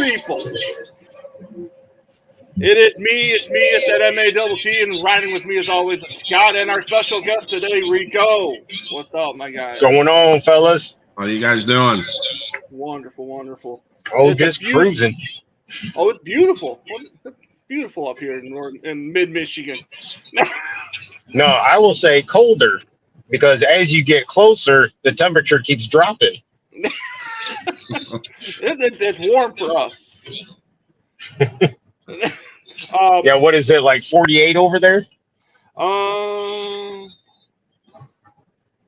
people. It's that MATT, and riding with me as always, Scott, and our special guest today, Rico. What's up, my guy? Going on, fellas? How you guys doing? Wonderful. Oh, just cruising. Oh, it's beautiful. It's beautiful up here in mid-Michigan. No, I will say colder, because as you get closer, the temperature keeps dropping. It's warm for us. Yeah, what is it, like 48 over there?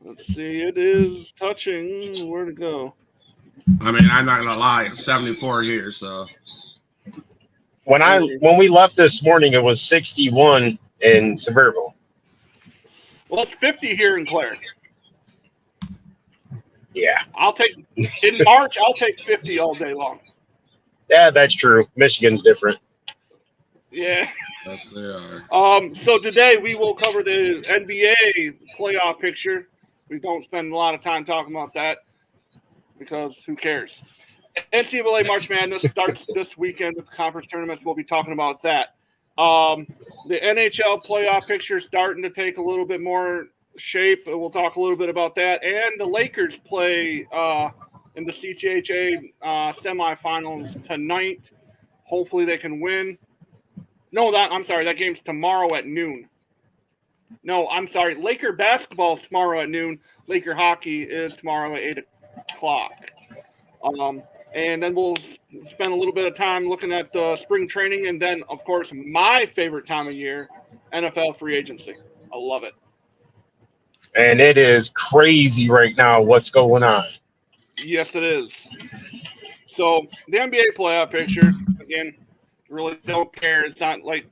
Let's see. It is touching. Where to go? I mean, I'm not gonna lie. It's 74 here, so. When we left this morning, it was 61 in Sevierville. Well, it's 50 here in Clare. Yeah. In March, I'll take 50 all day long. Yeah, that's true. Michigan's different. Yeah. Yes, they are. So today we will cover the NBA playoff picture. We don't spend a lot of time talking about that because who cares? NCAA March Madness starts this weekend with the conference tournaments. We'll be talking about that. The NHL playoff picture is starting to take a little bit more shape. We'll talk a little bit about that. And the Lakers play in the CCHA semifinals tonight. Hopefully they can win. No, I'm sorry. That game's tomorrow at noon. No, I'm sorry. Laker basketball is tomorrow at noon. Laker hockey is tomorrow at 8 o'clock. And then we'll spend a little bit of time looking at the spring training. And then, of course, my favorite time of year, NFL free agency. I love it. And it is crazy right now what's going on. Yes, it is. So the NBA playoff picture, again, really don't care. It's not like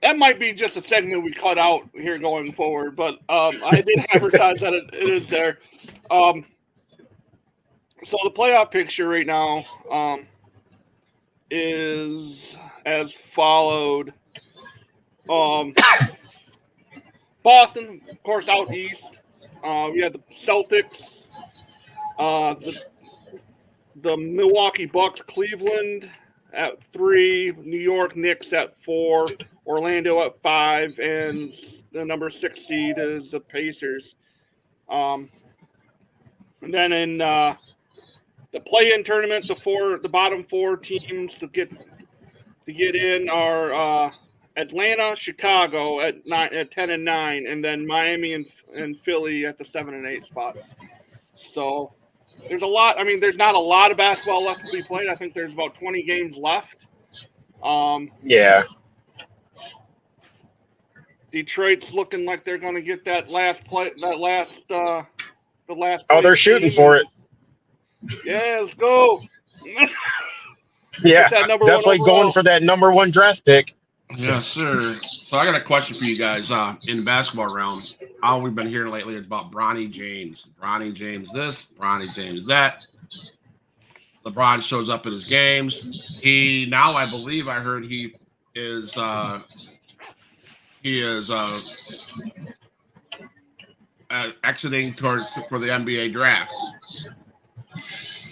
that might be just a segment we cut out here going forward, but I did advertise that it is there. So the playoff picture right now is as followed. Boston, of course, out east. We had the Celtics, the Milwaukee Bucks, Cleveland at 3, New York Knicks at 4, Orlando at 5, and the number 6 seed is the Pacers. And then in the play-in tournament, the bottom 4 teams to get in are Atlanta, Chicago at 10 and 9, and then Miami and Philly at the 7 and 8 spots. So there's a lot. I mean, there's not a lot of basketball left to be played. I think there's about 20 games left. Yeah. Detroit's looking like they're going to get that last play. The last. Oh, they're shooting for it. Yeah, let's go. Yeah, definitely going for that number 1 draft pick. Yes, sir. So I got a question for you guys. In the basketball realm, all we've been hearing lately is about Bronny James. Bronny James this, Bronny James that. LeBron shows up at his games. I believe I heard he is exiting for the NBA draft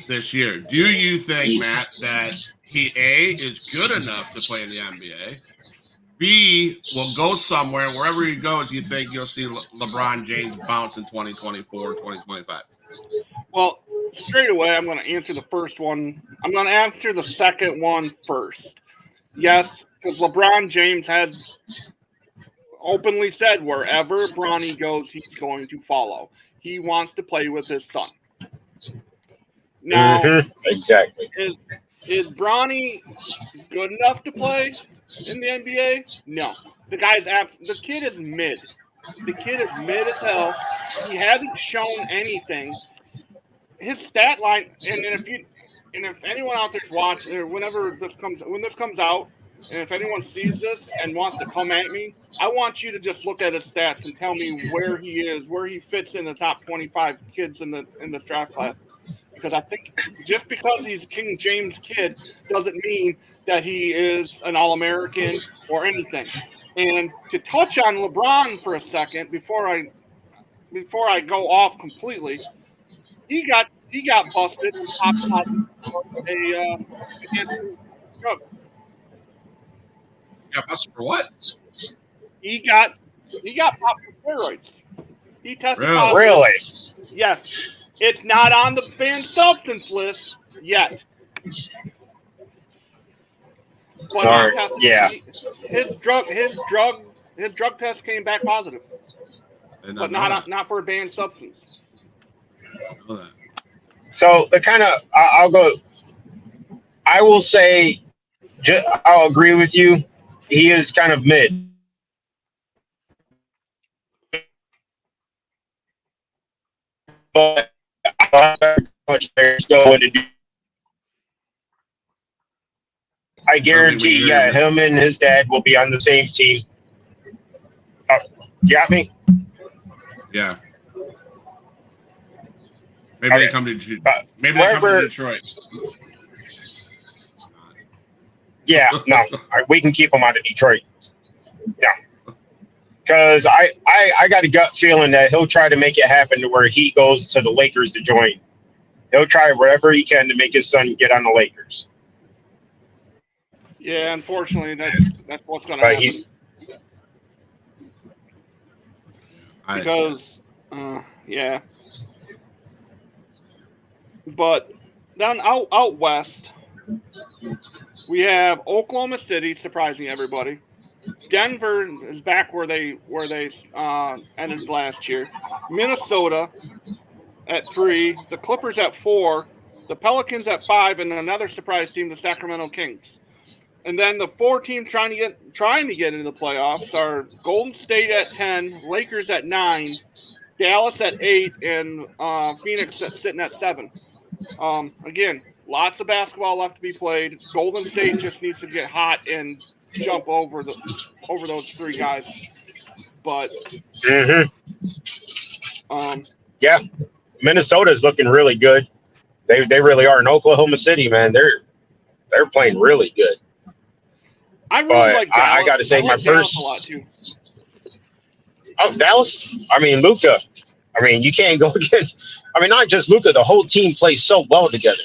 this year. Do you think, Matt, that he is good enough to play in the NBA? B, will go somewhere, wherever he goes, you think you'll see LeBron James bounce in 2024, 2025? Well, straight away, I'm going to answer the first one. I'm going to answer the second one first. Yes, because LeBron James has openly said wherever Bronny goes, he's going to follow. He wants to play with his son. Now, exactly. Is Bronny good enough to play in the NBA? No. The kid is mid. The kid is mid as hell. He hasn't shown anything. His stat line, and if anyone out there's watching, or when this comes out, and if anyone sees this and wants to come at me, I want you to just look at his stats and tell me where he is, where he fits in the top 25 kids in the draft class. Because I think just because he's a King James kid doesn't mean that he is an All-American or anything. And to touch on LeBron for a second before I go off completely, he he got busted and popped positive for against drug. Got busted for what? He got popped for steroids. He tested Really? positive. Really? Yes. It's not on the banned substance list yet. But Or, he tested, yeah. his drug test came back positive. But not for a banned substance. Know that. So the kind of I'll go. I will say, I'll agree with you. He is kind of mid. But much players going to do. I guarantee, yeah, him and his dad will be on the same team. You got me? Yeah. Maybe they come to Detroit. Yeah, no, we can keep him out of Detroit. Yeah. Because I got a gut feeling that he'll try to make it happen to where he goes to the Lakers to join. He'll try whatever he can to make his son get on the Lakers. Yeah, unfortunately, that's what's going to happen. Because, yeah. But down out west, we have Oklahoma City, surprising everybody. Denver is back where they ended last year. Minnesota at 3, the Clippers at 4, the Pelicans at 5, and another surprise team, the Sacramento Kings. And then the 4 teams trying to get into the playoffs are Golden State at 10, Lakers at 9, Dallas at 8, and Phoenix sitting at 7. Again, lots of basketball left to be played. Golden State just needs to get hot and jump over those 3 guys. But yeah, Minnesota's looking really good. They really are. In Oklahoma City, man, they're playing really good. I really like Dallas. I got to say, my first a lot too. Oh, Dallas. I mean, Luka. I mean, you can't go against. I mean, not just Luka. The whole team plays so well together.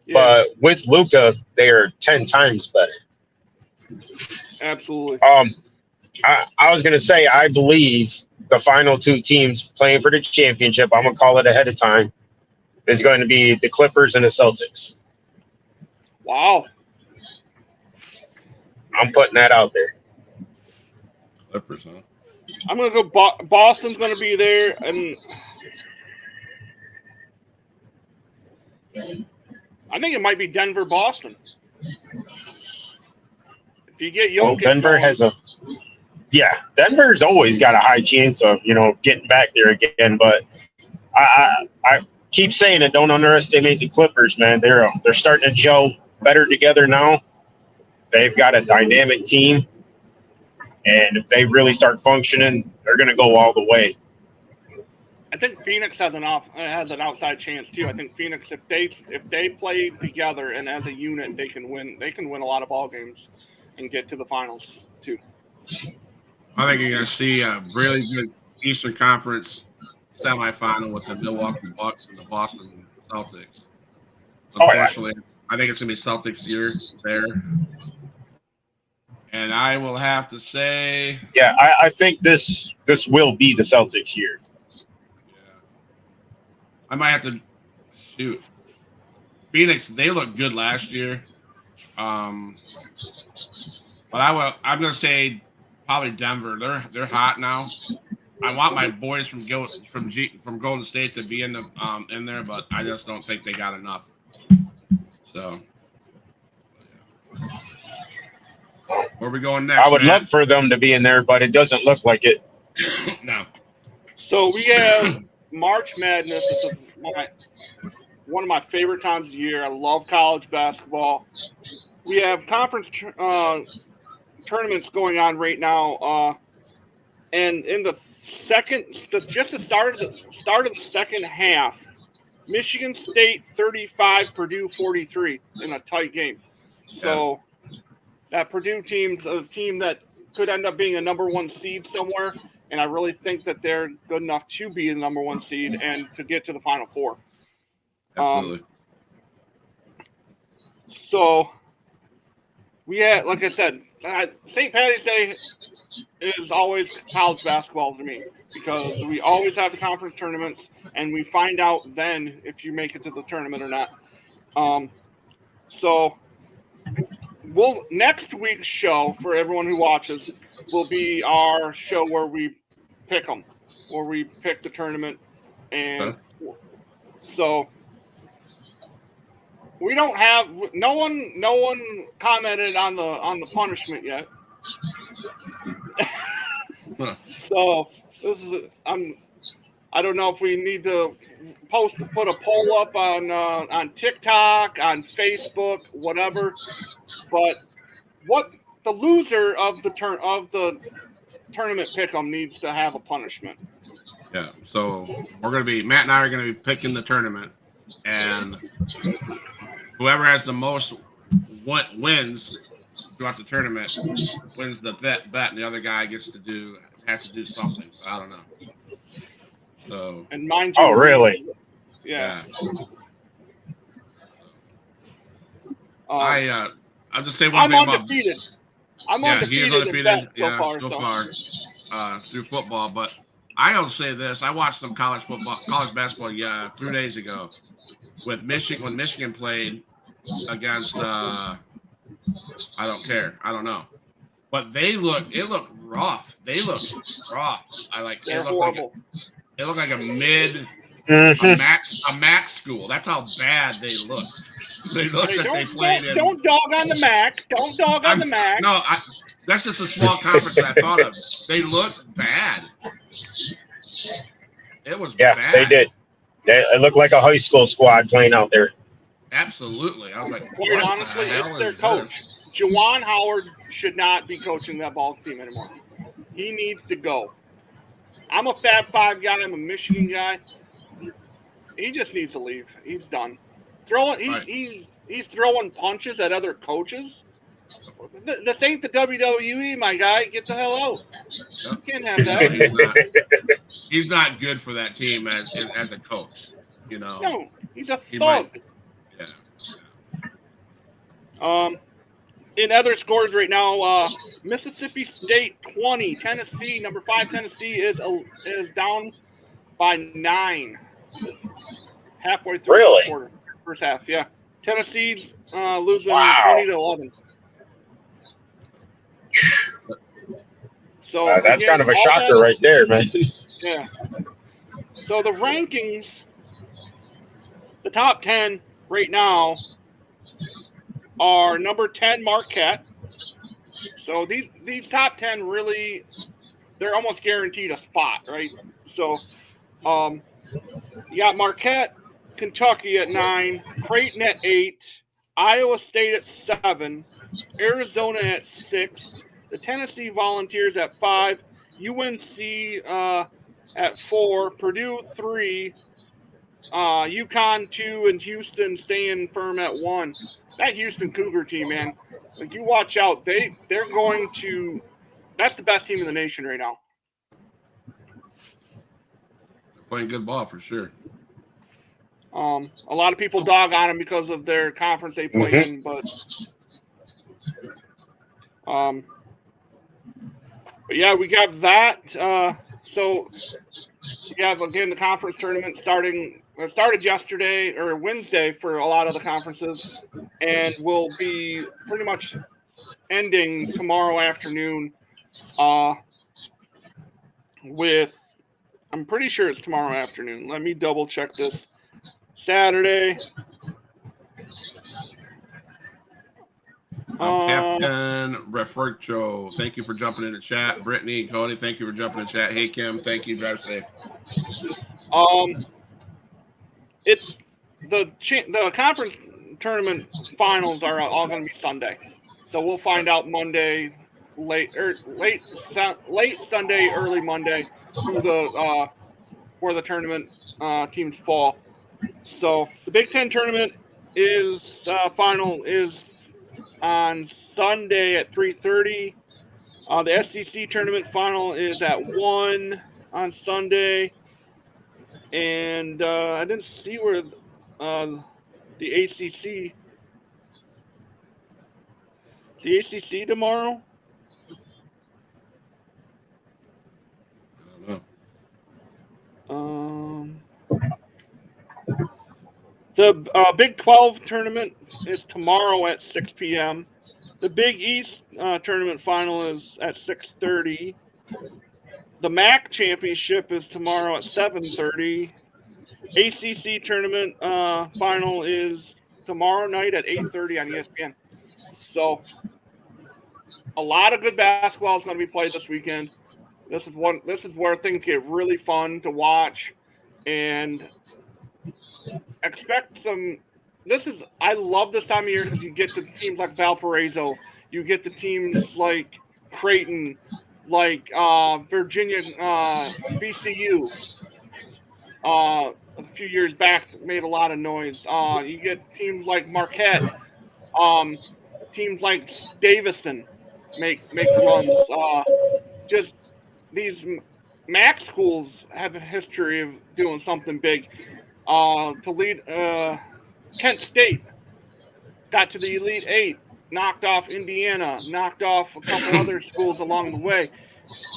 Yeah. But with Luka, they are 10 times better. Absolutely. I was gonna say, I believe the final 2 teams playing for the championship, I'm gonna call it ahead of time, is going to be the Clippers and the Celtics. Wow. I'm putting that out there. Clippers, huh? I'm gonna go. Boston's gonna be there, and I think it might be Denver, Boston. If you get Jokic, Denver has Denver's always got a high chance of getting back there again. But I keep saying it. Don't underestimate the Clippers, man. They're starting to gel better together now. They've got a dynamic team, and if they really start functioning, they're going to go all the way. I think Phoenix has an outside chance too. I think Phoenix, if they play together and as a unit, they can win. They can win a lot of ball games and get to the finals too. I think you're going to see a really good Eastern Conference semifinal with the Milwaukee Bucks and the Boston Celtics. Unfortunately, I think it's going to be Celtics year there. And I will have to say, yeah, I think this will be the Celtics year. Yeah, I might have to shoot. Phoenix, they looked good last year, but I'm going to say probably Denver. They're hot now. I want my boys from Golden State to be in there, but I just don't think they got enough. So. Where are we going next? I would love for them to be in there, but it doesn't look like it. No. So we have March Madness. This is one of my favorite times of the year. I love college basketball. We have conference tournaments going on right now, and in the start of the second half, Michigan State 35, Purdue 43 in a tight game. So. That Purdue team's a team that could end up being a number 1 seed somewhere, and I really think that they're good enough to be the number 1 seed and to get to the Final Four. Absolutely. So we had, like I said, St. Patty's Day is always college basketball to me because we always have the conference tournaments, and we find out then if you make it to the tournament or not. So next week's show for everyone who watches will be our show where we pick them, where we pick the tournament, and so we don't have no one commented on the punishment yet. So this is I don't know if we need to put a poll up on TikTok, on Facebook, whatever. But what the loser of the tournament pick'em needs to have a punishment. Yeah. So Matt and I are gonna be picking the tournament, and whoever has the most wins throughout the tournament wins the bet, and the other guy has to do something. So I don't know. So and mind you, oh really? Yeah. I'll just say one thing undefeated. I'm undefeated. He is undefeated so far through football. But I'll say this: I watched some college basketball 3 days ago with Michigan when Michigan played against I don't know, but it looked rough. They looked rough. They're horrible. It looked like a max school. That's how bad they looked. They looked they played in. Don't dog on the MAC. Don't dog on the MAC. No, that's just a small conference that I thought of. They looked bad. It was bad. They did. It looked like a high school squad playing out there. Absolutely. I was like, quite honestly, it's their coach. Juwan Howard should not be coaching that ball team anymore. He needs to go. I'm a Fab Five guy. I'm a Michigan guy. He just needs to leave. He's done. He's throwing punches at other coaches. This ain't the WWE, my guy. Get the hell out. You can't have that. He's not good for that team as a coach. You know. No, he's a thug. In other scores right now, Mississippi State 20, Tennessee number 5 Tennessee is down by 9. Halfway through the quarter, first half. Yeah, Tennessee's losing 20-11. So that's kind of a shocker right there, man. Yeah. So the rankings, the top 10 right now are number 10 Marquette. So these top 10 really, they're almost guaranteed a spot, right? So you got Marquette, Kentucky at 9, Creighton at 8, Iowa State at 7, Arizona at 6, the Tennessee Volunteers at 5, UNC at 4, Purdue 3, UConn 2, and Houston staying firm at 1. That Houston Cougar team, man, like you watch out. They're going to. That's the best team in the nation right now. Playing good ball for sure. A lot of people dog on them because of their conference they play in, but yeah, we got that. So we have again the conference tournament started yesterday or Wednesday for a lot of the conferences, and will be pretty much ending tomorrow afternoon. I'm pretty sure it's tomorrow afternoon. Let me double check this. Saturday. Captain Refrigio, thank you for jumping in the chat. Brittany, Cody, thank you for jumping in the chat. Hey Kim, thank you. Drive safe. It's the conference tournament finals are all going to be Sunday, so we'll find out Monday late Sunday, early Monday who where the tournament teams fall. So the Big Ten tournament is final is on Sunday at 3:30. The SEC tournament final is at 1 on Sunday. And I didn't see where the ACC. The ACC tomorrow. I don't know. The Big 12 tournament is tomorrow at 6 p.m. The Big East tournament final is at 6:30. The MAC championship is tomorrow at 7:30. ACC tournament final is tomorrow night at 8:30 on ESPN. So a lot of good basketball is going to be played this weekend. This is where things get really fun to watch, and expect some. I love this time of year because you get the teams like Valparaiso, you get the teams like Creighton, like Virginia, VCU. A few years back made a lot of noise. You get teams like Marquette, teams like Davison make runs. Just these MAC schools have a history of doing something big. Kent State got to the Elite Eight, knocked off Indiana, knocked off a couple other schools along the way.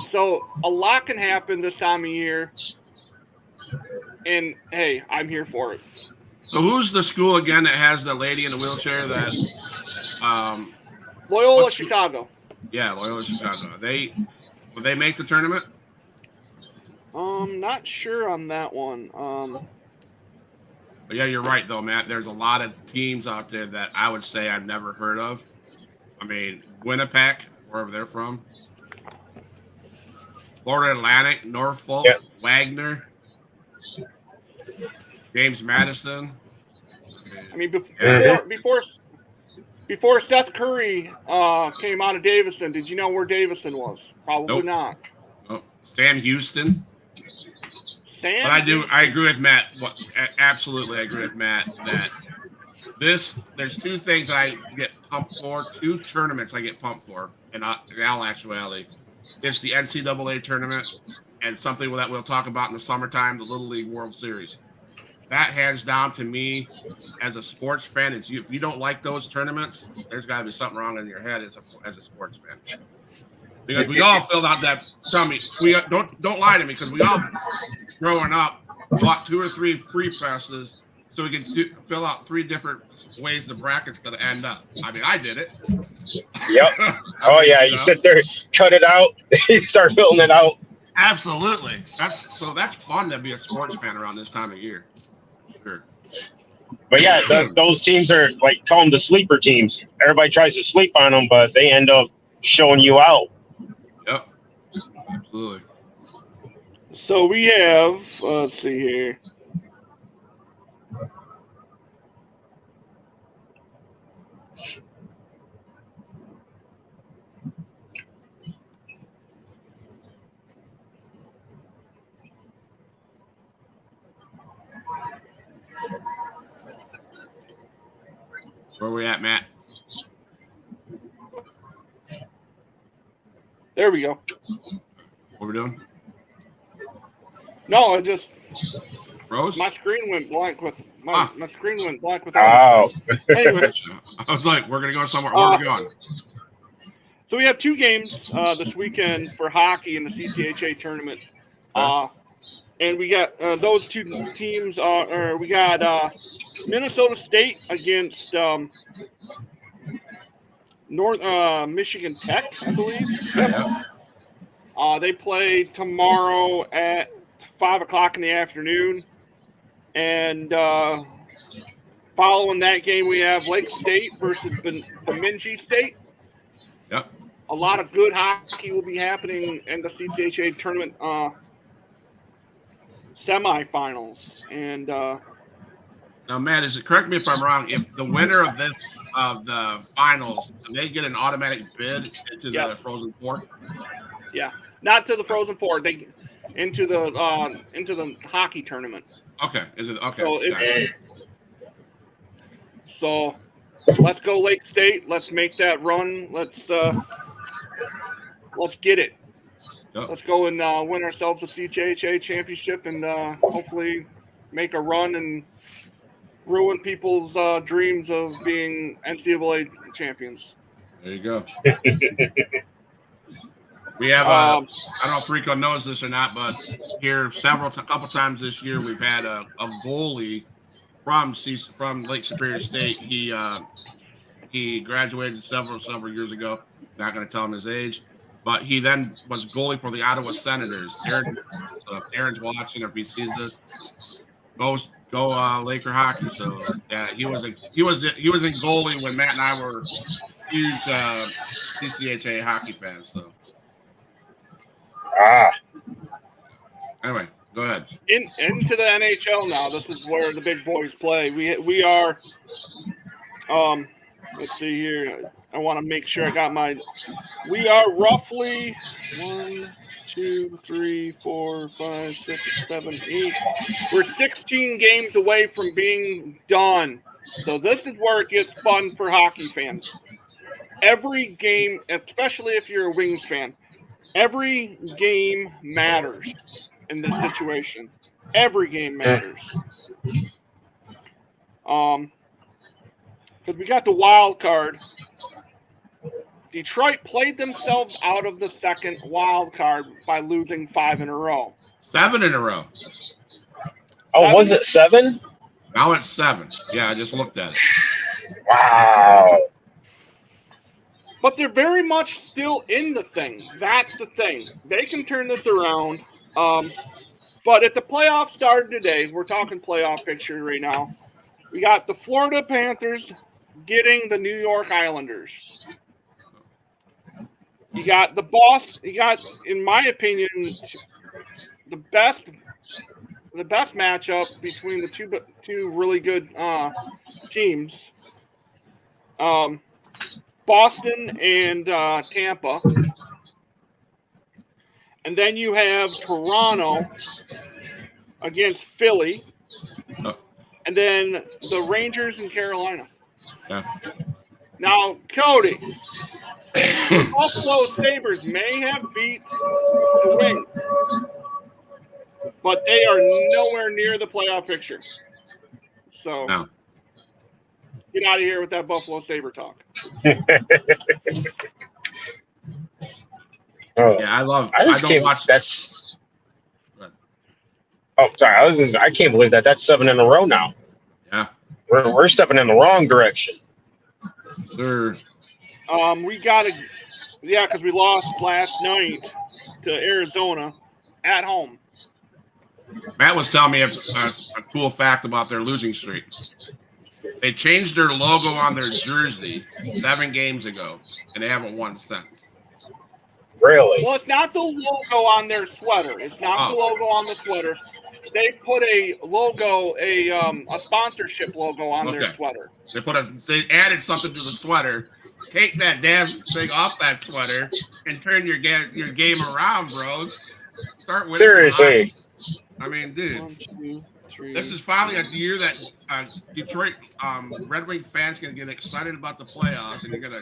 So a lot can happen this time of year. And hey, I'm here for it. So who's the school again that has the lady in the wheelchair that Loyola Chicago. Yeah, Loyola Chicago. Will they make the tournament? Not sure on that one. But yeah, you're right though, Matt. There's a lot of teams out there that I would say I've never heard of. I mean, Winnipeg, wherever they're from. Florida Atlantic, Norfolk, Yep. Wagner, James Madison. I mean, before Seth Curry came out of Davison, did you know where Davison was? Probably Nope. not. Oh, Sam Houston. Sam But Houston. I agree with Matt. Absolutely, I agree with Matt that there's two things I get pumped for, two tournaments I get pumped for, in all actuality. It's the NCAA tournament and something that we'll talk about in the summertime, the Little League World Series. That hands down to me as a sports fan. If you don't like those tournaments, there's got to be something wrong in your head as a sports fan. Because we all filled out that. Tell me, we don't lie to me, because we all growing up bought 2 or 3 free presses so we could fill out 3 different ways the bracket's going to end up. I mean, I did it. Yep. Oh yeah, you sit there, cut it out, you start filling it out. Absolutely. That's fun to be a sports fan around this time of year. Sure. But yeah, those teams are like, call them the sleeper teams. Everybody tries to sleep on them, but they end up showing you out. Yep. Absolutely. So we have, let's see here. Where are we at, Matt? There we go. What are we doing? No, I just Rose? my screen went blank with my screen went blank with. Oh. Anyway, I was like, we're gonna go somewhere. Where are we going? so we have 2 games this weekend for hockey in the CCHA tournament. And we got those 2 teams we got Minnesota State against North Michigan Tech, I believe. Yeah. They play tomorrow at 5:00 in the afternoon, and following that game, we have Lake State versus Bemidji State. Yep. A lot of good hockey will be happening in the CCHA tournament semifinals, and Now, Matt, correct me if I'm wrong. If the winner of the finals, do they get an automatic bid into the Frozen Four? yeah, not to the Frozen Four. They into the hockey tournament. Okay. So let's go Lake State. Let's make that run. Let's get it. Yep. Let's go and win ourselves a CCHA championship and hopefully make a run and ruin people's dreams of being NCAA champions. There you go. We have I don't know if Rico knows this or not, but here couple times this year we've had a goalie from Lake Superior State. He graduated several years ago. Not going to tell him his age, but he then was goalie for the Ottawa Senators. Aaron, so if Aaron's watching, or if he sees this, go Laker hockey. So yeah, he was in goalie when Matt and I were huge CCHA hockey fans. So anyway, go ahead. Into the NHL now. This is where the big boys play. We are. Let's see here. I want to make sure I got my. We are roughly 1, 2, 3, 4, 5, 6, 7, 8. We're 16 games away from being done. So this is where it gets fun for hockey fans. Every game, especially if you're a Wings fan, every game matters in this situation. Every game matters. Because we got the wild card. Detroit played themselves out of the second wild card by losing 5 in a row. 7 in a row. Oh, 7? was it 7? Now it's 7. Yeah, I just looked at it. Wow. But they're very much still in the thing. That's the thing. They can turn this around. But if the playoffs started today, we're talking playoff picture right now. We got the Florida Panthers getting the New York Islanders. You got the boss. You got, in my opinion, the best matchup between the two really good teams. Boston and Tampa. And then you have Toronto against Philly. And then the Rangers in Carolina. Yeah. Now, Cody, the Buffalo Sabres may have beat the Wings, but they are nowhere near the playoff picture. So No. Get out of here with that Buffalo Sabre talk. Oh, Yeah, I don't watch. That's. Oh, sorry. I can't believe that. That's 7 in a row now. Yeah. We're stepping in the wrong direction. Sir. We got to, because we lost last night to Arizona at home. Matt was telling me a cool fact about their losing streak. They changed their logo on their jersey 7 games ago, and they haven't won since. Really? Well, it's not the logo on their sweater. It's not the logo on the sweater. They put a logo, a sponsorship logo on their sweater. They added something to the sweater. Take that damn thing off that sweater and turn your game around, bros. Start winning. Seriously. I mean, dude. 1, 2, 3. This is finally a year that Detroit Red Wing fans can get excited about the playoffs, and you're gonna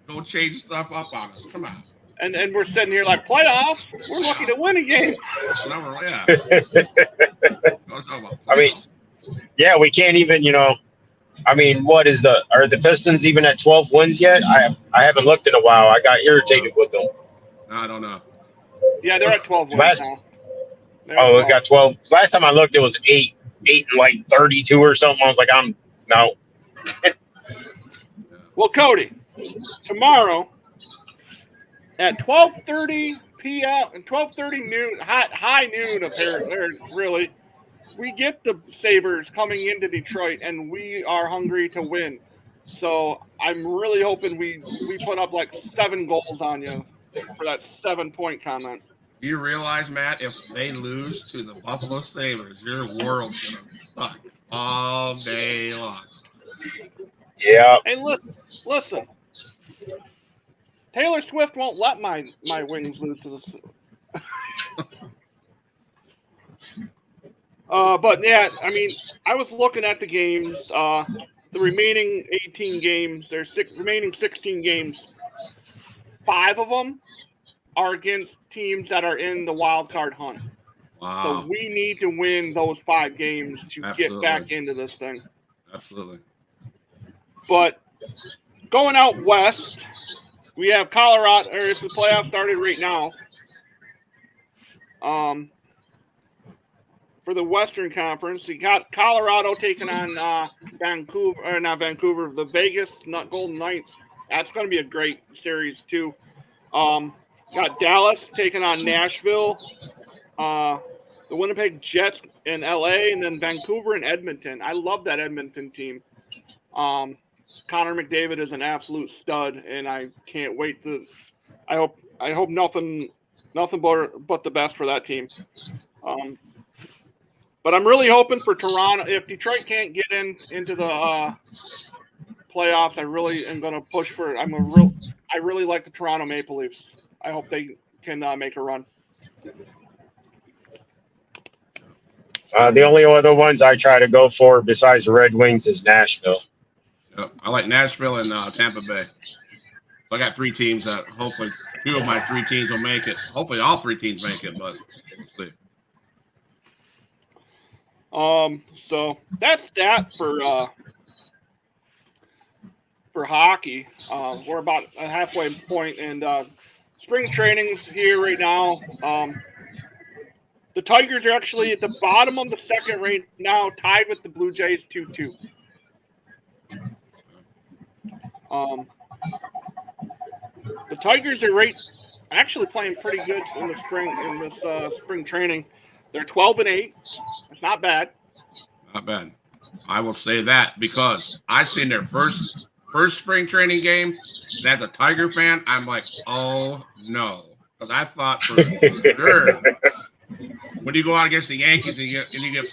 go change stuff up on us. Come on. And we're sitting here like, playoffs? We're lucky to win a game. Yeah. I mean, yeah, we can't even, I mean, are the Pistons even at 12 wins yet? I haven't looked in a while. I got irritated with them. I don't know. Yeah, they're at 12 wins now. We got 12. Last time I looked, it was 8 and like 32 or something. I was like, no. Well, Cody, tomorrow at 12:30 p.m. and 12:30 noon, high noon apparently, really, we get the Sabres coming into Detroit, and we are hungry to win. So I'm really hoping we put up like 7 goals on you for that 7-point comment. Do you realize, Matt, if they lose to the Buffalo Sabres, your world's going to suck all day long. Yeah. And listen. Taylor Swift won't let my Wings lose to the but yeah, I mean, I was looking at the games, the remaining 18 games, there's remaining 16 games. 5 of them are against teams that are in the wild card hunt. Wow. So we need to win those 5 games to Absolutely. get back into this thing. Absolutely. But going out west, we have Colorado, or if the playoffs started right now. For the Western Conference, you got Colorado taking on Vancouver, or not Vancouver, the Vegas Golden Knights. That's going to be a great series too. Got Dallas taking on Nashville, the Winnipeg Jets in LA, and then Vancouver and Edmonton. I love that Edmonton team. Connor McDavid is an absolute stud, and I can't wait to. I hope nothing but the best for that team. But I'm really hoping for Toronto. If Detroit can't get into the playoffs, I really am going to push for it. I really like the Toronto Maple Leafs. I hope they can make a run. The only other ones I try to go for besides the Red Wings is Nashville. Yep. I like Nashville and Tampa Bay. So I got 3 teams that hopefully 2 of my 3 teams will make it. Hopefully all 3 teams make it, but we'll see. So that's that for hockey. We're about a halfway point, and spring training's here right now. The Tigers are actually at the bottom of the second right now, tied with the Blue Jays 2-2. The Tigers are actually playing pretty good in this spring training. They're 12-8. It's not bad. Not bad. I will say that because I seen their first spring training game. And as a Tiger fan, I'm like, oh no, because I thought for sure when you go out against the Yankees and you get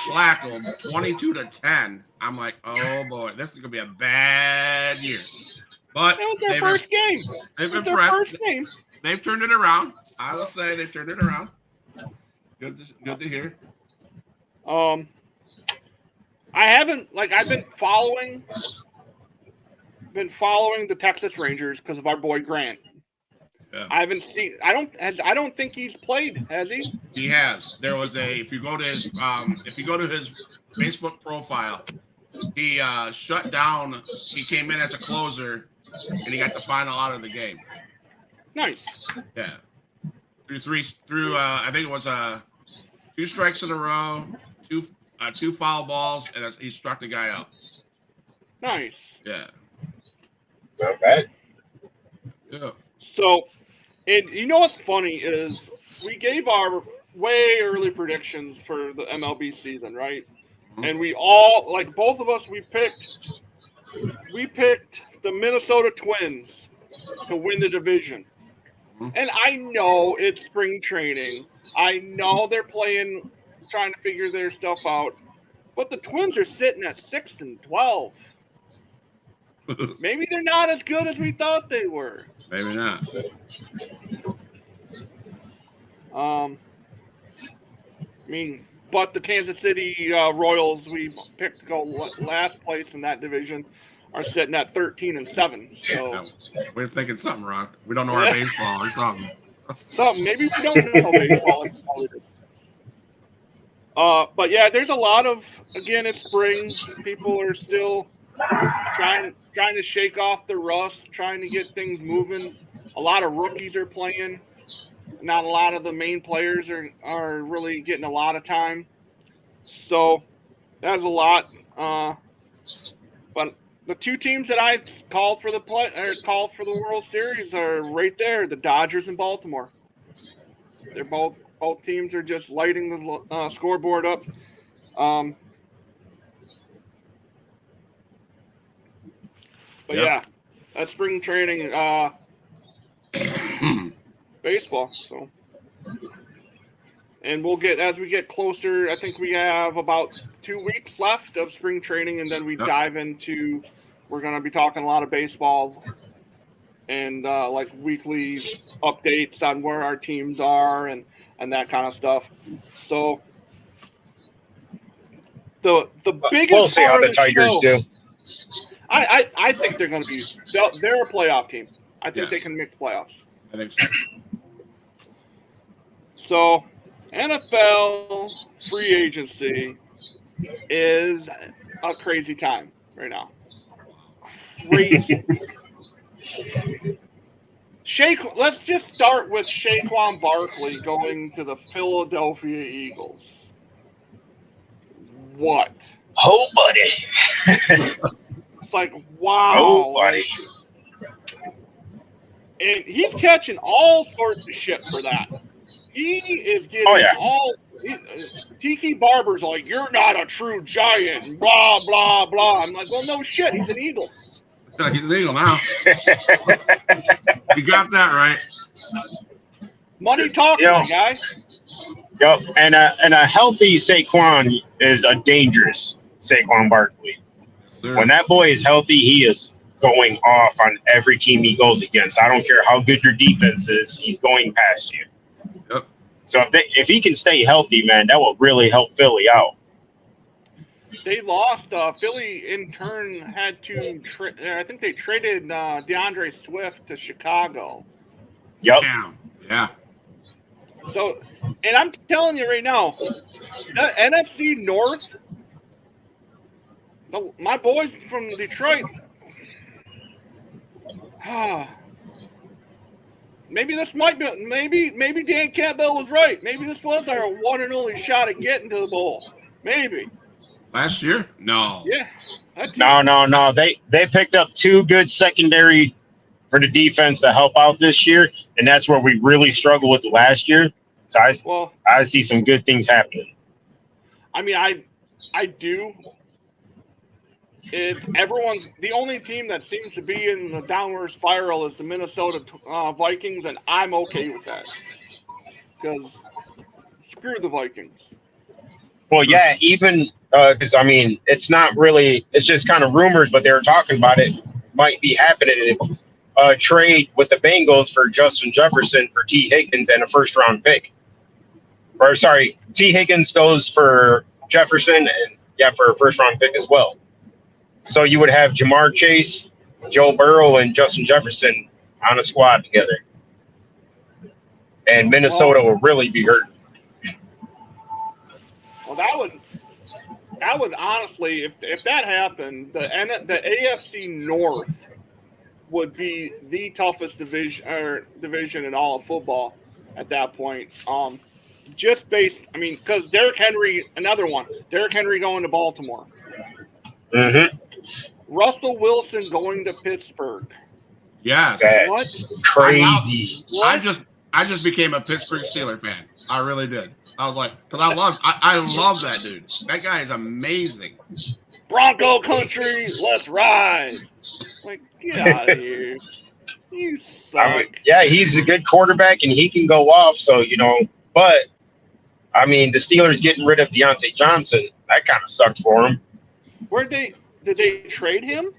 slackled 22-10, I'm like, oh boy, this is gonna be a bad year. But that was their first game. They've been their first game. They've turned it around. I will say they've turned it around. Good to hear. I've been following the Texas Rangers because of our boy Grant. Yeah. I don't think he's played, has he? He has. There was if you go to his Facebook profile, he shut down. He came in as a closer, and he got the final out of the game. Nice. Yeah. Through I think it was 2 strikes in a row, 2 foul balls, and he struck the guy out. Nice. Yeah. Not bad. Yeah. So, and you know what's funny is we gave our way early predictions for the MLB season, right? Mm-hmm. And we all, like both of us, we picked the Minnesota Twins to win the division. Mm-hmm. And I know it's spring training. I know they're trying to figure their stuff out. But the Twins are sitting at 6-12. Maybe they're not as good as we thought they were. Maybe not. But the Kansas City Royals we picked to go last place in that division are sitting at 13-7. So yeah, we're thinking something wrong. We don't know our baseball or something. Maybe we don't know baseball. But yeah, there's a lot of, again, it's spring. People are still trying to shake off the rust, trying to get things moving. A lot of rookies are playing. Not a lot of the main players are really getting a lot of time. So that's a lot. But the 2 teams that I called for the World Series are right there, the Dodgers and Baltimore. They're both teams are just lighting the scoreboard up. But yeah, that's spring training baseball. So, and as we get closer, I think we have about 2 weeks left of spring training, and then we dive into. We're going to be talking a lot of baseball and like weekly updates on where our teams are and that kind of stuff. So the biggest we'll see how the Tigers do. I think they're going to be. They're a playoff team. I think they can make the playoffs. I think so. So, NFL free agency is a crazy time right now. Crazy. Let's just start with Saquon Barkley going to the Philadelphia Eagles. What? Oh, buddy. It's like, wow. Oh, buddy. And he's catching all sorts of shit for that. He is getting Tiki Barber's like, you're not a true giant, blah, blah, blah. I'm like, well, no shit. He's an Eagle. He's an Eagle now. You got that right. Money talking, my guy. Yep. And a healthy Saquon is a dangerous Saquon Barkley. Sure. When that boy is healthy, he is going off on every team he goes against. I don't care how good your defense is, he's going past you. Yep. So if he can stay healthy, man, that will really help Philly out. They lost. Philly, in turn, had to I think they traded DeAndre Swift to Chicago. Yep. Yeah. So, and I'm telling you right now, the NFC North, my boys from Detroit, maybe this might be, maybe Dan Campbell was right. Maybe this was our one and only shot at getting to the bowl. Maybe. Last year? No. Yeah. No. They picked up 2 good secondary for the defense to help out this year, and that's where we really struggled with last year. So I see some good things happening. I mean, I do. If everyone's the only team that seems to be in the downward spiral is the Minnesota Vikings, and I'm okay with that because screw the Vikings. Well, yeah, even because I mean, it's not really; it's just kind of rumors, but they were talking about it might be happening. Trade with the Bengals for Justin Jefferson for T. Higgins and a first-round pick. Or sorry, T. Higgins goes for Jefferson and for a first-round pick as well. So you would have Jamar Chase, Joe Burrow, and Justin Jefferson on a squad together. And Minnesota will really be hurt. Well, that would honestly, if that happened, the AFC North would be the toughest division in all of football at that point. Just based, I mean, because Derrick Henry, another one. Derrick Henry going to Baltimore. Mm-hmm. Russell Wilson going to Pittsburgh. Yes. That's crazy. I just became a Pittsburgh Steelers fan. I really did. I was like, because I love that dude. That guy is amazing. Bronco country, let's ride. Like, get out of here. You suck. He's a good quarterback and he can go off. So, but I mean, the Steelers getting rid of Deontay Johnson, that kind of sucked for him. Did they trade him?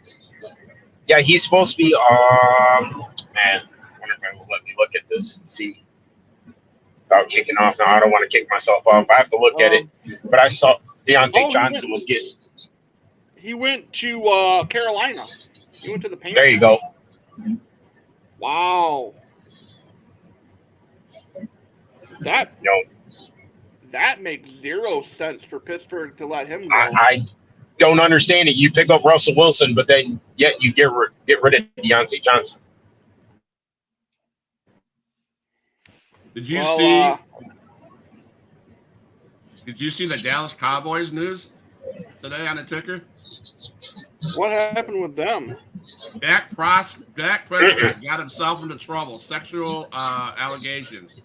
Yeah, he's supposed to be. Man, I wonder if I will let me look at this and see about kicking off. Now I don't want to kick myself off. I have to look at it. But I saw Deontay Johnson was getting. He went to Carolina. He went to the Panthers. There you go. Wow. That makes zero sense for Pittsburgh to let him go. I don't understand it. You pick up Russell Wilson, but then yet you get rid of Deontay Johnson. Did you see the Dallas Cowboys news today on the ticker? What happened with them? Dak Prescott got himself into trouble. Sexual allegations.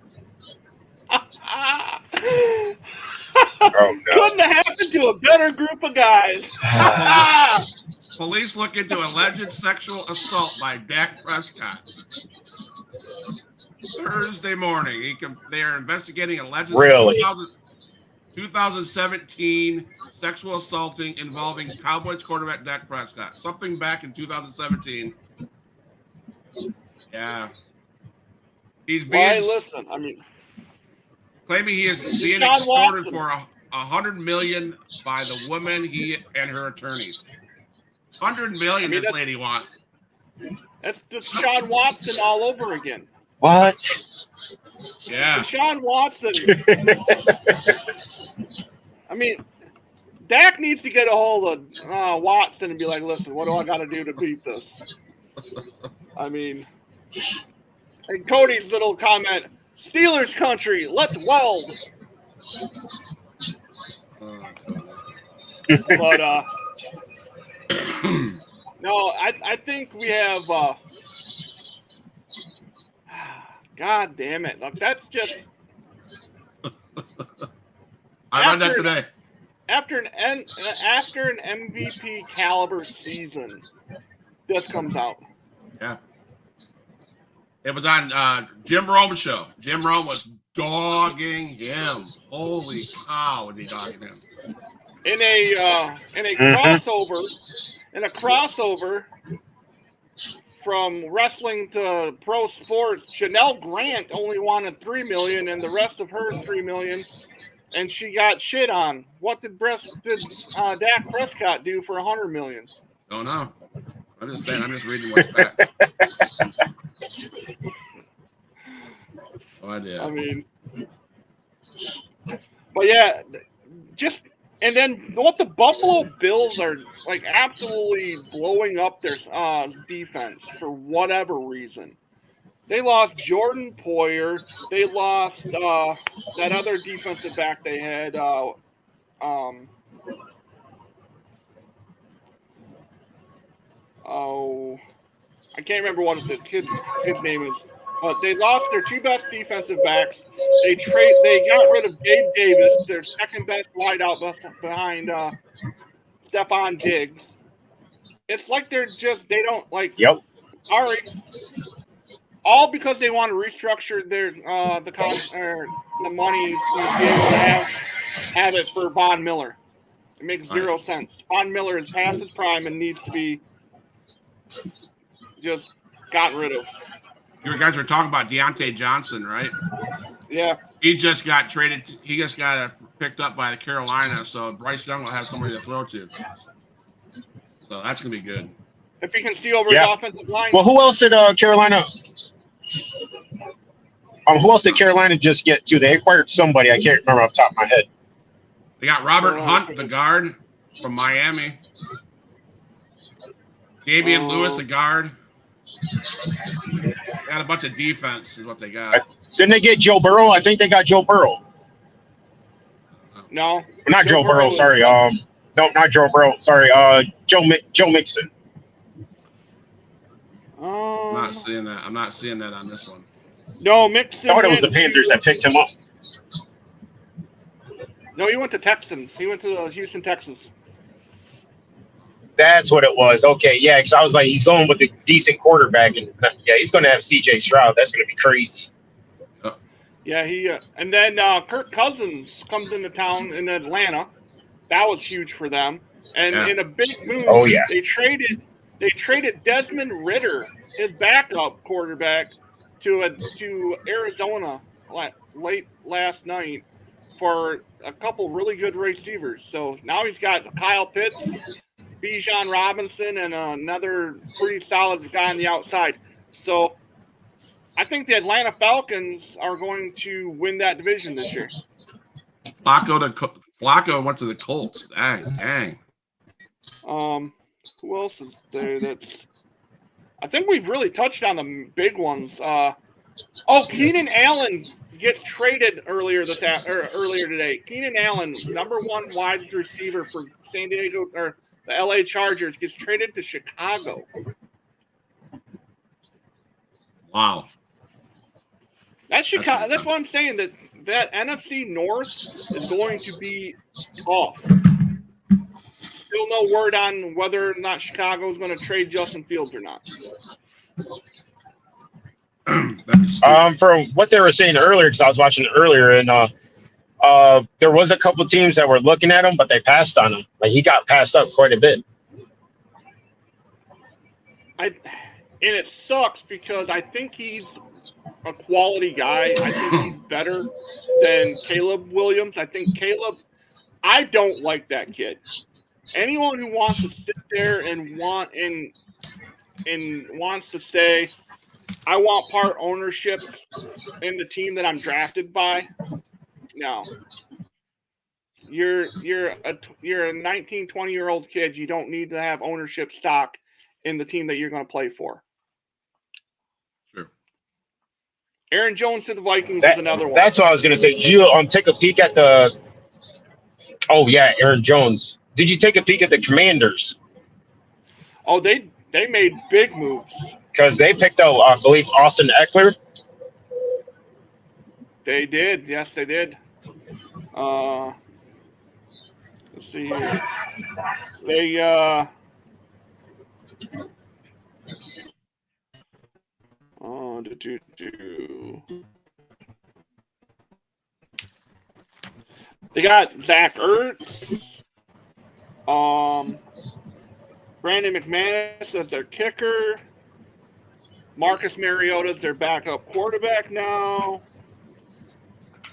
Oh, no. Couldn't have happened to a better group of guys. Police look into alleged sexual assault by Dak Prescott. Thursday morning, they are investigating alleged 2017 sexual assaulting involving Cowboys quarterback Dak Prescott. Something back in 2017. Yeah. He's being claiming he is being extorted for $100 million by the woman he and her attorneys. $100 million this lady wants. That's Deshaun Watson all over again. What? Yeah. Deshaun Watson. I mean, Dak needs to get a hold of Watson and be like, listen, what do I got to do to beat this? I mean, and Cody's little comment, Steelers country, let's weld. But, no, I think we have, God damn it. Like, that's just. I read that today. After an MVP caliber season, this comes out. Yeah. It was on Jim Rome's show. Jim Rome was dogging him. Holy cow, was he dogging him? In a crossover from wrestling to pro sports, Janelle Grant only wanted $3 million, and the rest of her $3 million, and she got shit on. What did Dak Prescott do for $100 million? Don't know. I'm just saying. I'm just reading what's back. Oh, I did. I mean, but yeah, just and then what the Buffalo Bills are like absolutely blowing up their defense for whatever reason. They lost Jordan Poyer. They lost that other defensive back they had. I can't remember what the kid's name is. But they lost their two best defensive backs. They got rid of Gabe Davis, their second best wideout behind Stephon Diggs. It's like they don't like. Yep. Sorry. All because they want to restructure their the money to be able to have it for Von Miller. It makes zero sense. Von Miller is past his prime and needs to be just gotten rid of. You guys were talking about Deontay Johnson, right? Yeah. He just got traded. He just got picked up by Carolina, so Bryce Young will have somebody to throw to. So that's going to be good. If he can steal over the offensive line. Well, who else did Carolina? Who else did Carolina just get to? They acquired somebody. I can't remember off the top of my head. They got Robert Hunt, the guard from Miami. Damian Lewis, a guard. Got a bunch of defense is what they got. Didn't they get Joe Burrow? I think they got Joe Burrow. No. Not Joe Burrow, sorry. No, not Joe Burrow. Sorry. Joe Mixon. I'm not seeing that. I'm not seeing that on this one. No, Mixon. I thought it was the Panthers that picked him up. No, he went to Texans. He went to the Houston Texans. That's what it was. Okay, yeah, because I was like, he's going with a decent quarterback, and yeah, he's going to have C.J. Stroud. That's going to be crazy. Yeah, and then Kirk Cousins comes into town in Atlanta. That was huge for them. And in a big move, they traded Desmond Ridder, his backup quarterback, to Arizona late last night for a couple really good receivers. So now he's got Kyle Pitts, Bijan Robinson, and another pretty solid guy on the outside. So I think the Atlanta Falcons are going to win that division this year. Flacco went to the Colts. Dang. Who else is there? I think we've really touched on the big ones. Keenan Allen gets traded earlier today. Keenan Allen, number one wide receiver for San Diego or the LA Chargers, gets traded to Chicago. Wow. That's Chicago. That's what I'm saying. That NFC North is going to be tough. Still no word on whether or not Chicago is going to trade Justin Fields or not. From what they were saying earlier, because I was watching it earlier, and there was a couple teams that were looking at him, but they passed on him. Like, he got passed up quite a bit. And it sucks because I think he's a quality guy. I think he's better than Caleb Williams. I don't like that kid. Anyone who wants to sit there and wants to say, I want part ownership in the team that I'm drafted by. No. You're a 19, 20-year-old kid. You don't need to have ownership stock in the team that you're going to play for. Sure. Aaron Jones to the Vikings is another one. That's what I was going to say. Did you take a peek at the – oh, yeah, Aaron Jones. Did you take a peek at the Commanders? Oh, they made big moves. Because they picked out, I believe, Austin Eckler. They did. Yes, they did. Let's see here. They they got Zach Ertz, Brandon McManus as their kicker, Marcus Mariota's their backup quarterback now.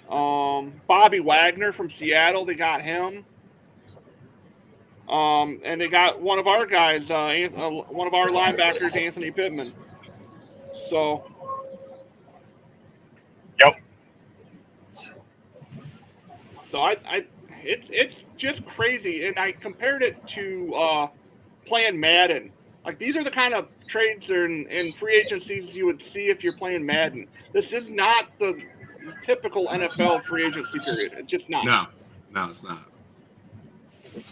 Bobby Wagner from Seattle, they got him. And they got one of our guys, one of our linebackers, Anthony Pittman. So, yep. So it's just crazy, and I compared it to playing Madden. Like, these are the kind of trades in free agencies you would see if you're playing Madden. This is not the typical NFL free agency period. It's just not. No, it's not.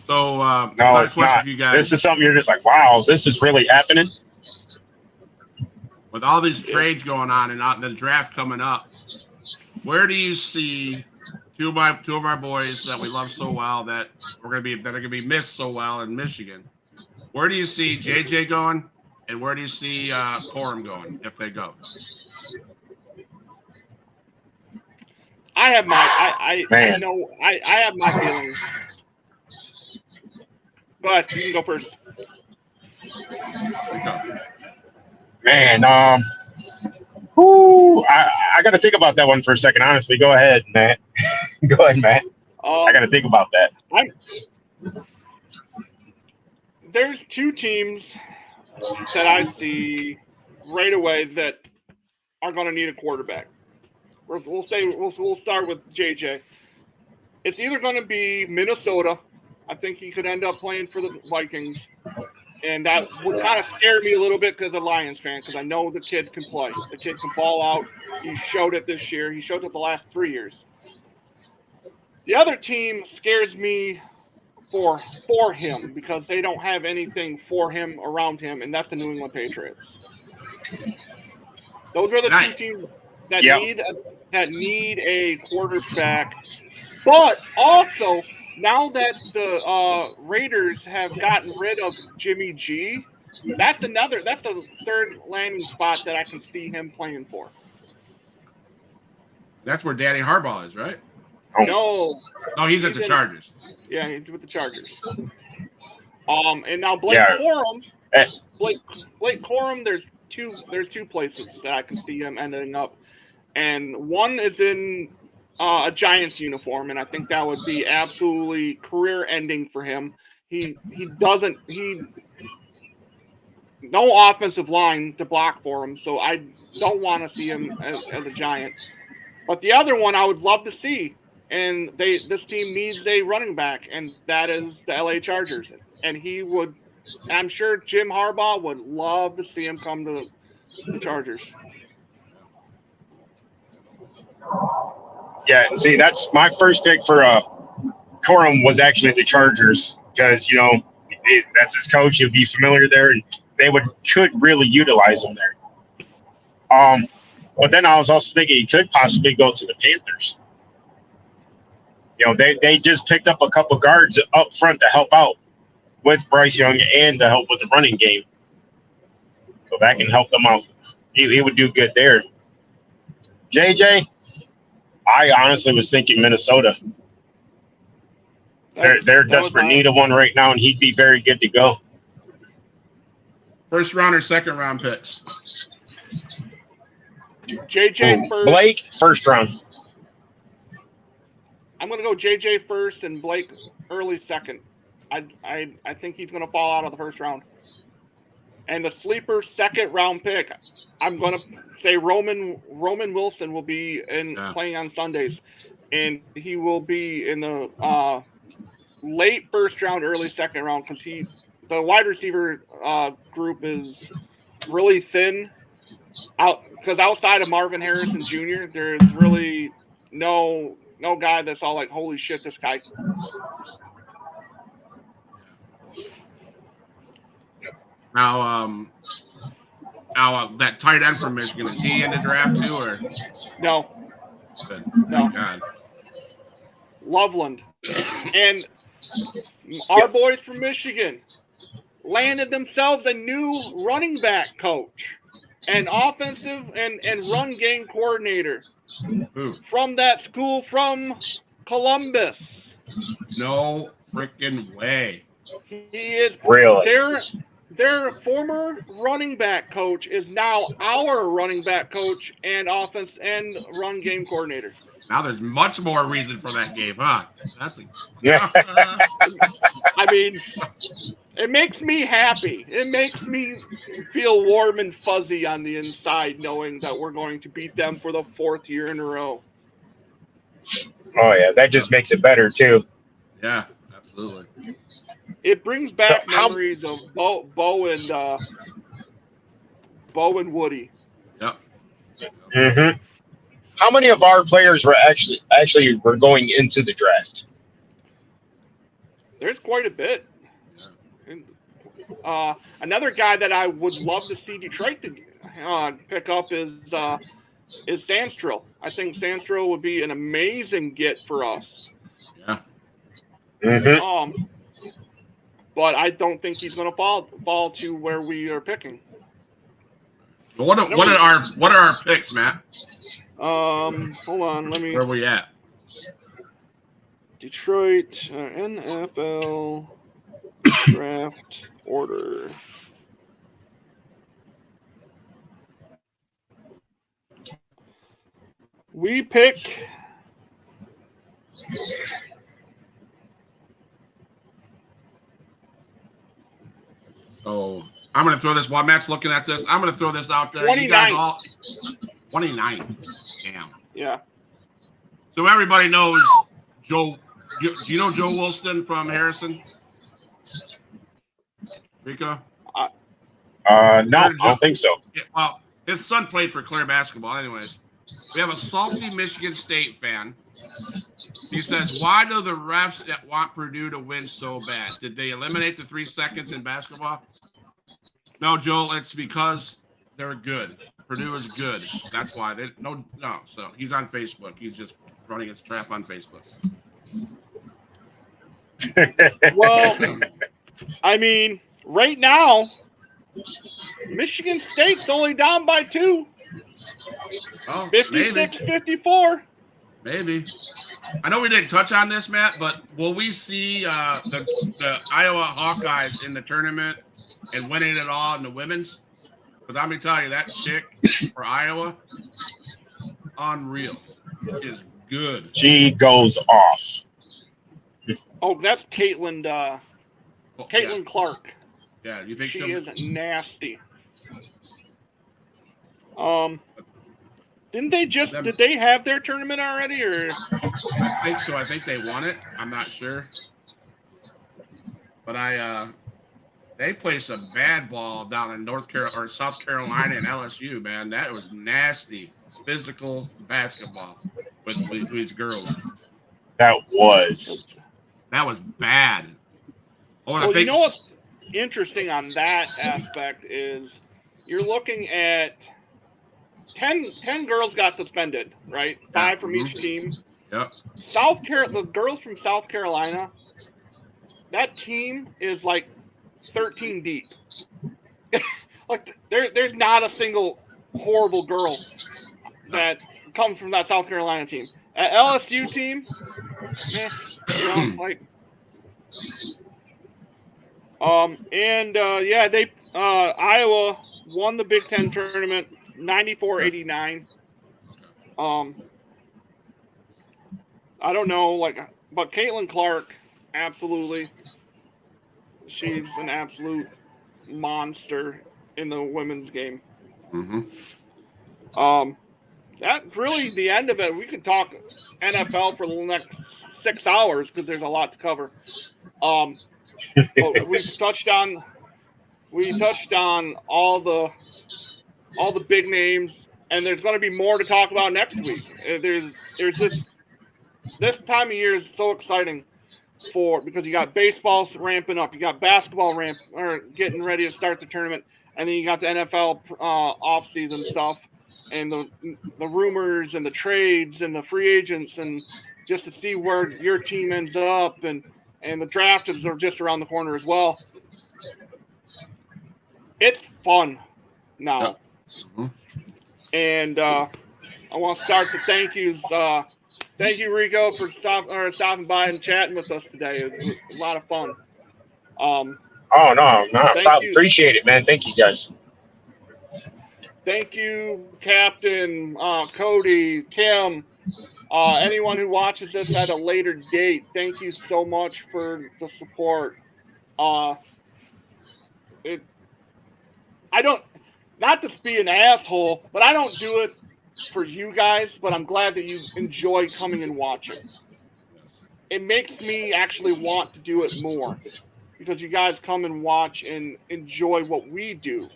So, no, it's not. For you guys. This is something you're just like, wow, this is really happening. With all these trades going on and the draft coming up, where do you see two of our boys that we love so well that are going to be missed so well in Michigan? Where do you see JJ going, and where do you see Corum going if they go? I have my I have my feelings. Go ahead, you can go first. Man, I got to think about that one for a second. Honestly, go ahead, Matt. Go ahead, Matt. I got to think about that. There's two teams that I see right away that are going to need a quarterback. We'll start with JJ. It's either going to be Minnesota. I think he could end up playing for the Vikings. And that would kind of scare me a little bit because I'm a Lions fan, because I know the kid can play. The kid can ball out. He showed it this year. He showed it the last 3 years. The other team scares me for him because they don't have anything for him around him, and that's the New England Patriots. Those are the two teams that need a quarterback. But also, now that the Raiders have gotten rid of Jimmy G, that's the third landing spot that I can see him playing for. That's where Danny Harbaugh is, right? No, he's at the Chargers. Yeah, he's with the Chargers. And now Blake Corum. Blake Corum. There's two places that I can see him ending up, and one is in a Giants uniform, and I think that would be absolutely career-ending for him. No offensive line to block for him, so I don't want to see him as a Giant. But the other one I would love to see, and this team needs a running back, and that is the LA Chargers. And I'm sure Jim Harbaugh would love to see him come to the Chargers. Yeah, see, that's my first pick for Corum was actually the Chargers because, that's his coach. He'll be familiar there, and they could really utilize him there. But then I was also thinking he could possibly go to the Panthers. They just picked up a couple guards up front to help out with Bryce Young and to help with the running game. So that can help them out. He would do good there. JJ, I honestly was thinking Minnesota. They're desperate need of one right now, and he'd be very good to go. First round or second round picks? JJ first. Blake, first round. I'm going to go JJ first and Blake early second. I think he's going to fall out of the first round. And the sleeper second round pick, I'm going to say Roman Wilson will be playing on Sundays, and he will be in the late first round, early second round, because the wide receiver group is really thin. Because outside of Marvin Harrison Jr., there's really no guy that's all like, holy shit, this guy. Now, that tight end from Michigan, is he in the draft too, or no? Good. No. God. Loveland and our boys from Michigan landed themselves a new running back coach, an offensive and run game coordinator from that school from Columbus. No freaking way. He is really. Their former running back coach is now our running back coach and offense and run game coordinator. Now there's much more reason for that game, huh? I mean, it makes me happy. It makes me feel warm and fuzzy on the inside knowing that we're going to beat them for the 4th year in a row. Oh, yeah. That just makes it better, too. Yeah, absolutely. It brings back memories of Bo and Woody. Yep. Mm-hmm. How many of our players were actually were going into the draft? There's quite a bit. Another guy that I would love to see Detroit to pick up is Sandstrom. I think Sandstrom would be an amazing get for us. Yeah. Mm-hmm. But I don't think he's going to fall to where we are picking. What are our picks, Matt? Hold on, Where are we at? Detroit NFL draft order. We pick So I'm going to throw this while Matt's looking at this. I'm going to throw this out there. 29. 29. Damn. Yeah. So everybody knows Joe. Do you know Joe Wilson from Harrison? Rico? No, I don't think so. Yeah, well, his son played for Clare basketball. Anyways, we have a salty Michigan State fan. He says, why do the refs that want Purdue to win so bad? Did they eliminate the 3 seconds in basketball? No, Joel, it's because they're good. Purdue is good. That's why. No. So he's on Facebook. He's just running his trap on Facebook. Well, I mean, right now, Michigan State's only down by 2. Oh, 56-54. Maybe. I know we didn't touch on this, Matt, but will we see the Iowa Hawkeyes in the tournament and winning it all in the women's? Because I'm going to tell you, that chick for Iowa, unreal. Is good. She goes off. Oh, that's Caitlin Clark. Yeah, you think she is nasty. Did they have their tournament already, or? I think so. I think they won it. I'm not sure. But they played some bad ball down in South Carolina and LSU, man. That was nasty, physical basketball with these girls. That was bad. You know what's interesting on that aspect is you're looking at 10 girls got suspended, right? 5 from each team. Yep. The girls from South Carolina, that team is like 13 deep. Like there's not a single horrible girl that comes from that South Carolina team. At LSU team, Iowa won the Big Ten tournament 94-89. I don't know, but Caitlin Clark, absolutely. She's an absolute monster in the women's game. That's really the end of it. We could talk NFL for the next 6 hours because there's a lot to cover. But we touched on all the big names, and there's going to be more to talk about next week. There's this time of year is so exciting because you got baseball ramping up, you got basketball getting ready to start the tournament, and then you got the NFL off-season stuff, and the rumors and the trades and the free agents, and just to see where your team ends up, and the draft is just around the corner as well. It's fun now. And I want to start the thank yous. Thank you, Rico, for stopping by and chatting with us today. It was a lot of fun. No, appreciate it, man. Thank you, guys. Thank you, Captain, Cody, Kim, anyone who watches this at a later date. Thank you so much for the support. Not to be an asshole, but I don't do it for you guys, but I'm glad that you enjoy coming and watching. It makes me actually want to do it more because you guys come and watch and enjoy what we do.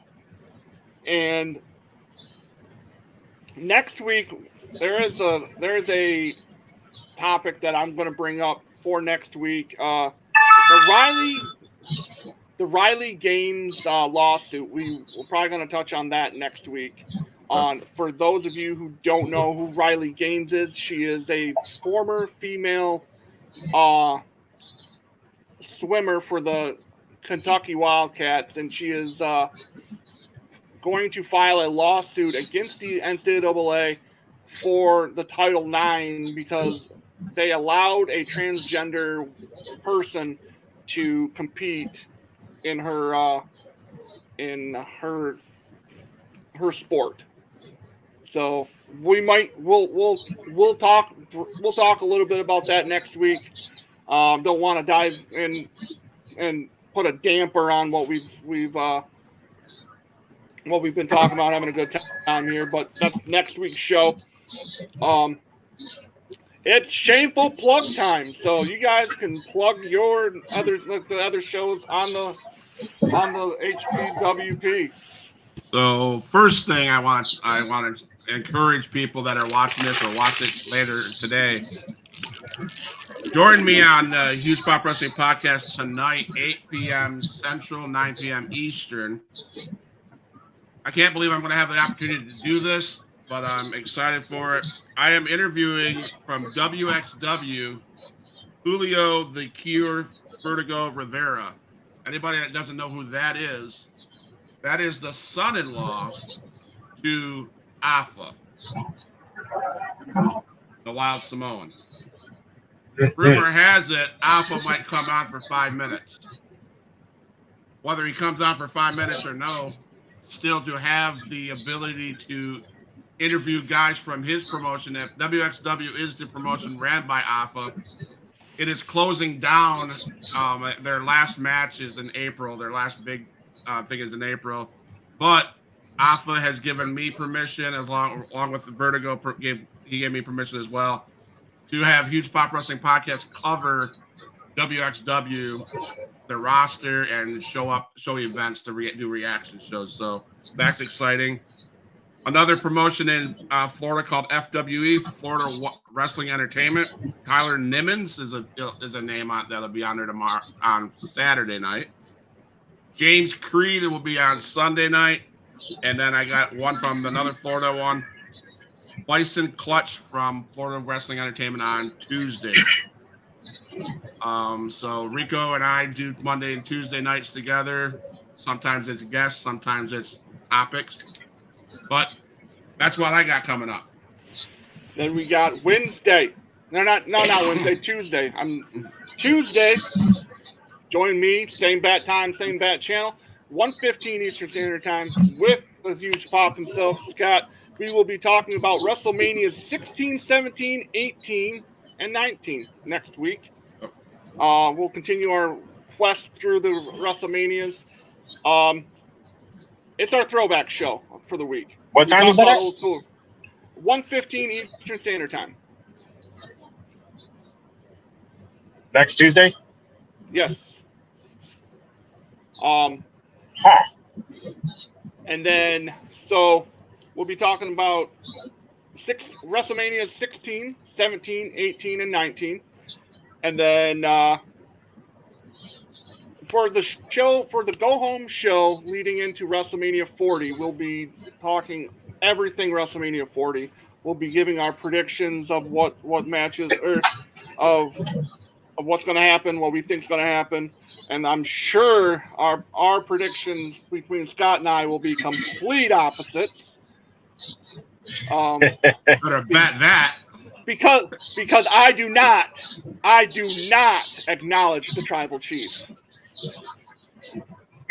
And next week, there is a topic that I'm going to bring up for next week. The Riley Gaines lawsuit. We're probably going to touch on that next week. For those of you who don't know who Riley Gaines is, she is a former female swimmer for the Kentucky Wildcats, and she is going to file a lawsuit against the NCAA for the Title IX because they allowed a transgender person to compete in her sport. So we'll talk a little bit about that next week. Don't want to dive in and put a damper on what we've been talking about, having a good time here, but that's next week's show. It's shameful plug time, so you guys can plug the other shows on the HPWP. So first thing I want to encourage people that are watching this or watch it later today. Join me on HugePop Wrestling Podcast tonight, 8 p.m. Central, 9 p.m. Eastern. I can't believe I'm going to have the opportunity to do this, but I'm excited for it. I am interviewing from WXW, Julio the Cure Vertigo Rivera. Anybody that doesn't know who that is the son-in-law to Alpha, the Wild Samoan. Rumor has it Alpha might come on for 5 minutes. Whether he comes on for 5 minutes or no, still to have the ability to interview guys from his promotion. If WXW is the promotion ran by Alpha, it is closing down. Their last match is in April. Their last big thing is in April. But Alpha has given me permission, along with the Vertigo, he gave me permission as well, to have HugePop Wrestling Podcast cover WXW, the roster, and show events to do reaction shows. So that's exciting. Another promotion in Florida called FWE, Florida Wrestling Entertainment. Tyler Nimmons is a name that'll be on there tomorrow on Saturday night. James Creed will be on Sunday night, and then I got one from another Florida one, Bison Clutch from Florida Wrestling Entertainment on Tuesday. So Rico and I do Monday and Tuesday nights together. Sometimes it's guests, sometimes it's topics. But that's what I got coming up. Then we got Wednesday. Not Wednesday, Tuesday. Tuesday. Join me, same bat time, same bat channel, 1:15 Eastern Standard Time with the huge pop himself, Scott. We will be talking about WrestleMania 16, 17, 18, and 19 next week. We'll continue our quest through the WrestleManias. It's our throwback show for the week. What time is that at? Old school. 1:15 Eastern Standard Time. Next Tuesday? Yes. Huh. And then, so we'll be talking about WrestleMania 16, 17, 18, and 19. And then for the show, for the go-home show leading into WrestleMania 40, we'll be talking everything WrestleMania 40. We'll be giving our predictions of what matches, or of what's going to happen, what we think is going to happen. And I'm sure our predictions between Scott and I will be complete opposites. Better bet that. Because I do not acknowledge the tribal chief.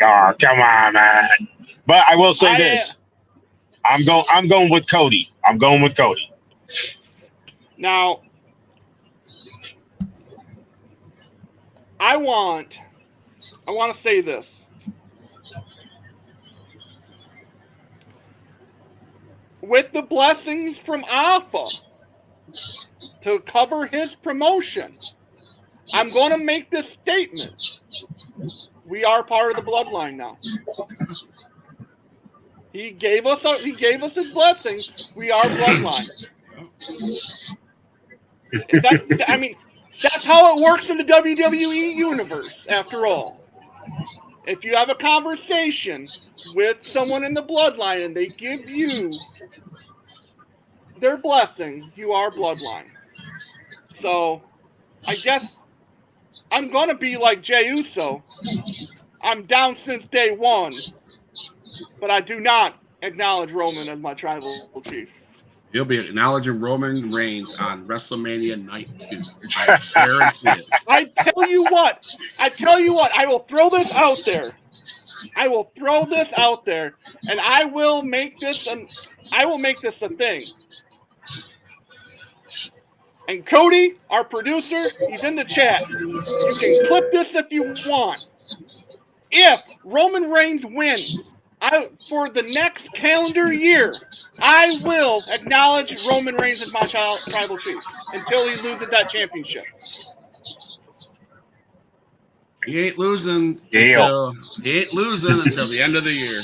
Oh, come on, man. But I will say this. I'm going with Cody. I'm going with Cody. Now, I want to say this. With the blessings from Alpha to cover his promotion, I'm going to make this statement. We are part of the bloodline now. He gave us his blessing. We are bloodline. That's how it works in the WWE universe, after all. If you have a conversation with someone in the bloodline and they give you their blessing, you are bloodline. So, I guess I'm going to be like Jey Uso. I'm down since day one, but I do not acknowledge Roman as my tribal chief. You'll be acknowledging Roman Reigns on WrestleMania Night 2. I guarantee it. I tell you what, I will throw this out there. And I will make this a thing. And Cody, our producer, he's in the chat. You can clip this if you want. If Roman Reigns wins for the next calendar year, I will acknowledge Roman Reigns as my tribal chief until he loses that championship. He ain't losing until the end of the year.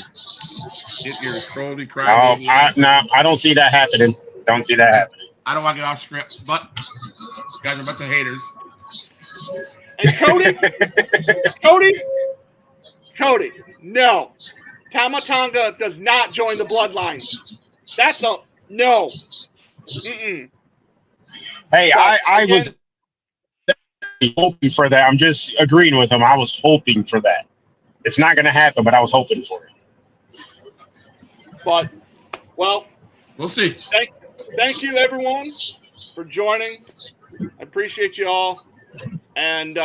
Get your Cody cry. I don't see that happening. Don't see that happening. I don't want to get off script, but you guys are a bunch of haters. And Cody, no. Tama Tonga does not join the bloodline. That's a no. Mm-mm. Hey, I was hoping for that. I'm just agreeing with him. I was hoping for that. It's not going to happen, but I was hoping for it. But, well, we'll see. Thank you, everyone, for joining. I appreciate you all. And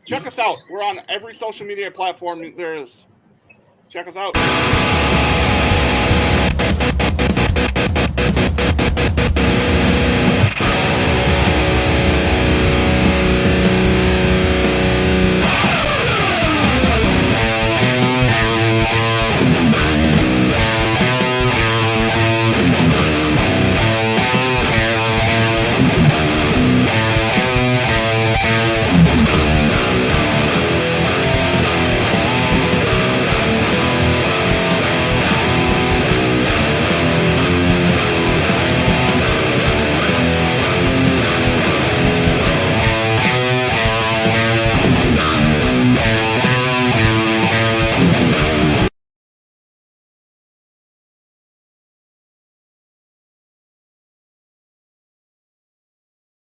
check us out. We're on every social media platform there is. Check us out.